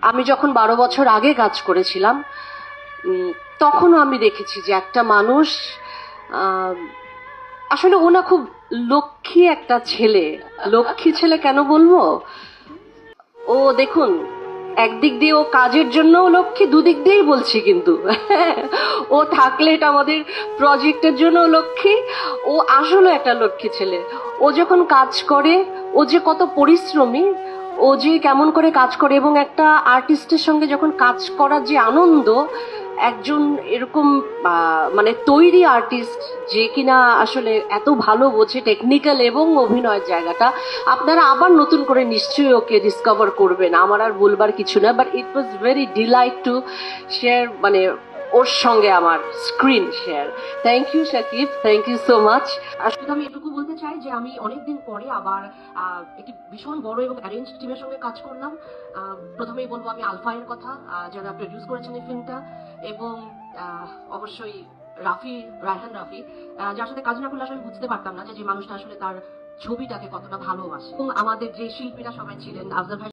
আমি যখন 12 বছর আগে কাজ করেছিলাম তখনও আমি দেখেছি যে একটা মানুষ আসলে ওনা খুব লক্ষ্মী একটা ছেলে। লক্ষ্মী ছেলে কেন বলবো, ও দেখুন একদিক দিয়ে ও কাজের জন্যও লক্ষ্মী, দুদিক দিয়েই বলছি কিন্তু ও থাকলে এটা আমাদের প্রজেক্টের জন্য লক্ষ্মী। ও আসলে একটা লক্ষ্মী ছেলে। ও যখন কাজ করে, ও যে কত পরিশ্রমী, ও যে কেমন করে কাজ করে, এবং একটা আর্টিস্টের সঙ্গে যখন কাজ করার যে আনন্দ, একজন এরকম মানে তৈরি আর্টিস্ট যে কিনা আসলে এত ভালো বোঝে টেকনিক্যাল এবং অভিনয়ের জায়গাটা, আপনারা আবার নতুন করে নিশ্চয়ই ওকে ডিসকভার করবেন, আমার আর বলবার কিছু না। But it was very delight to share, মানে ওর সঙ্গে আমার screen share. Thank you Shakib, thank you so much. আসলে আমি এটুকু বলতে চাই যে আমি অনেকদিন পরে আবার একটি ভীষণ বড় এবং অ্যারেঞ্জ টিমের সঙ্গে কাজ করলাম। প্রথমেই বলবো আমি আলফা এর কথা, যারা প্রডিউস করেছেন এই ফিল্মটা, এবং অবশ্যই রাফি, রায়হান রাফি, যার সাথে কাজ না করলে আসলে আমি বুঝতে পারতাম না যে মানুষটা আসলে তার ছবিটাকে কতটা ভালোবাসে। এবং আমাদের যে শিল্পীরা সবাই ছিলেন, আফজাল ভাই